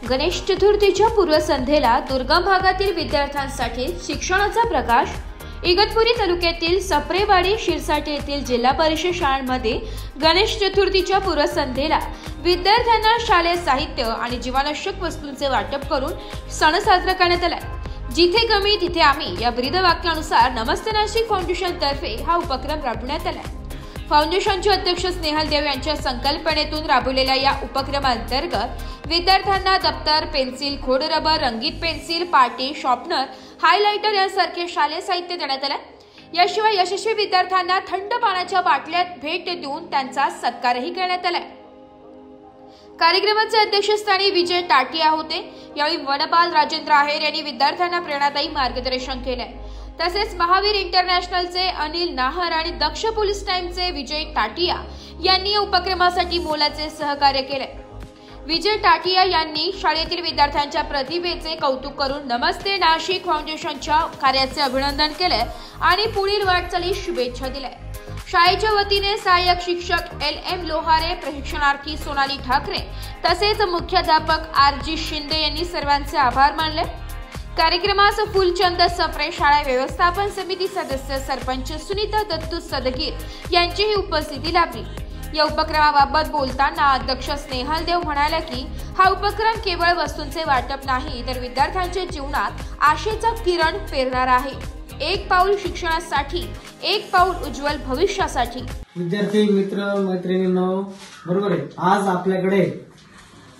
गणेश चतुर्थीच्या पूर्वसंध्येला दुर्गम भागातील विद्यार्थ्यांसाठी शिक्षणाचा प्रकाश। इगतपुरी तालुक्यातील सप्रेवाडी शिरसाट येथील जिल्हा परिषद शाळांमध्ये गणेश चतुर्थीच्या पूर्वसंध्येला विद्यार्थ्यांना शालेय साहित्य आणि जीवनावश्यक वस्तूंचे वाटप करून सण साजरा करण्यात आला। जिथे गमी तिथे आम्ही या ब्रीद वाक्यानुसार नमस्ते नाशिक फाउंडेशन तर्फे हा उपक्रम राबवण्यात आला। फाउंडेशनचे अध्यक्ष स्नेहल देव यांच्या संकल्पनेतून राबवलेल्या या उपक्रमांतर्गत विद्यार्थ्यांना दप्तर, पेन्सिल, खोड रबर, रंगीत पेन्सिल, पाटी, शॉर्पनर, हायलाइटर यासारखे शालेय साहित्य देण्यात आले। याशिवाय यशस्वी विद्यार्थ्यांना थंड पाण्याच्या बाटल्यात भेट देऊन त्यांचा सत्कारही करण्यात आला। कार्यक्रमाचे अध्यक्षस्थानी विजय टाटिया होते। यावेळी वनपाल राजेंद्र आहेर यांनी विद्यार्थ्यांना प्रेरणादायी मार्गदर्शन केले। तसेच महावीर इंटरनॅशनलचे अनिल नाहर आणि दक्ष पोलीस टाइमचे विजय टाटिया यांनी या उपक्रमासाठी मोलाचे सहकार्य केले। विजय टाटिया यांनी शाळेतील विद्यार्थ्यांच्या प्रतिभेचे कौतुक करून नमस्ते नाशिक फाउंडेशनच्या कार्याचे अभिनंदन केले आणि पुढील वाटचालीस शुभेच्छा दिल्या। शाळेच्या वतीने सहाय्यक शिक्षक LM लोहारे, प्रशिक्षणार्थी सोनाली ठाकरे तसेच मुख्याध्यापक RG शिंदे यांनी सर्वांचे आभार मानले। कार्यक्रमास फुलचंद सप्रे शाळा व्यवस्थापन समिती सदस्य सरपंच सुनीता दत्तू सदगीर यांचीही उपस्थिती लाभली। या उपक्रमाबाबत बोलताना अध्यक्ष स्नेहल देव म्हणाले की हा उपक्रम केवळ वस्तूंचे वाटप नाही तर विद्यार्थ्यांच्या जीवनात आशेचा किरण पेरणार आहे। एक पाऊल शिक्षणासाठी, एक पाऊल उज्ज्वल भविष्यासाठी। विद्यार्थी मित्र मैत्रिणींनो, बरोबर आहे, आज आपल्याकडे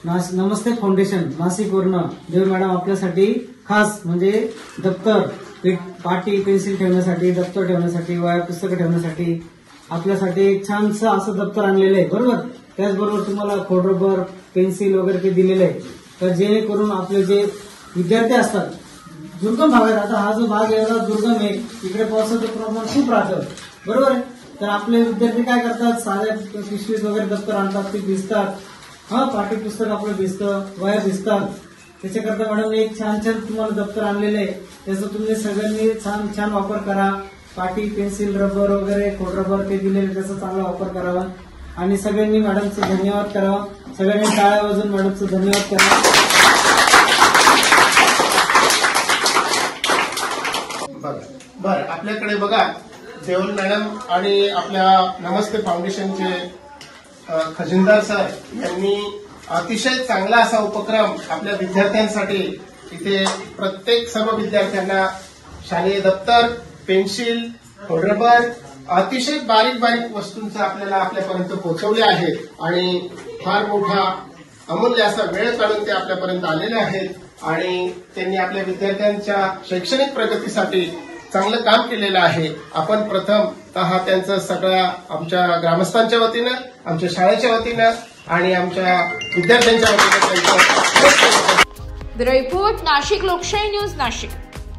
नमस्ते फाउंडेशन नाशिकवरून देव मॅडम आपल्यासाठी खास म्हणजे दप्तर, पाटी, पेन्सिल ठेवण्यासाठी, दप्तर ठेवण्यासाठी, वह्या पुस्तकं ठेवण्यासाठी आपल्यासाठी एक छानसं असं दप्तर आणलेलं आहे, बरोबर। त्याचबरोबर तुम्हाला खोड रबर, पेन्सिल वगैरे ते दिलेले आहे, तर जेणेकरून आपले जे विद्यार्थी असतात दुर्गम भागात, आता हा जो भाग एवढा दुर्गम आहे, इकडे पावसाचं प्रमाण खूप राहतं, बरोबर आहे, तर आपले विद्यार्थी काय करतात, साध्या पिशवीत वगैरे दप्तर आणतात, ते भिजतात, पाठी पुस्तक आपलं भिजतं, वह्या भिजतात। त्याच्याकरता मॅडम एक छान छान तुम्हाला दप्तर आणलेलं आहे, त्याचा तुम्ही सगळ्यांनी छान छान वापर करा। पाटी, पेन्सिल, रबर वगैरे, खोड रबर ते दिलेले त्याचा चांगला वापर करावा आणि सगळ्यांनी मॅडमचं धन्यवाद करावा। सगळ्यांनी टाळ्या वाजवून मॅडमचं धन्यवाद करावा। बरं, आपल्याकडे बघा देवल मॅडम आणि आपल्या नमस्ते फाउंडेशनचे खजिनदार सर यांनी अतिशय चांगला असा उपक्रम आपल्या विद्यार्थ्यांसाठी इथे प्रत्येक सर्व विद्यार्थ्यांना शालेय दप्तर, पेन्सिल, रबर, अतिशय बारीक बारीक वस्तूंचं आपल्याला आपल्यापर्यंत पोहोचवले आहे आणि फार मोठा अमूल्य असा वेळ काढून ते आपल्यापर्यंत आलेले आहेत आणि त्यांनी आपल्या विद्यार्थ्यांच्या शैक्षणिक प्रगतीसाठी चांगलं काम केलेलं आहे। आपण प्रथमतः त्यांचं सगळ्या आमच्या ग्रामस्थांच्या वतीनं, आमच्या शाळेच्या वतीनं आणि आमच्या विद्यार्थ्यांच्या वतीनं ब्युरो रिपोर्ट, नाशिक लोकशाही न्यूज, नाशिक।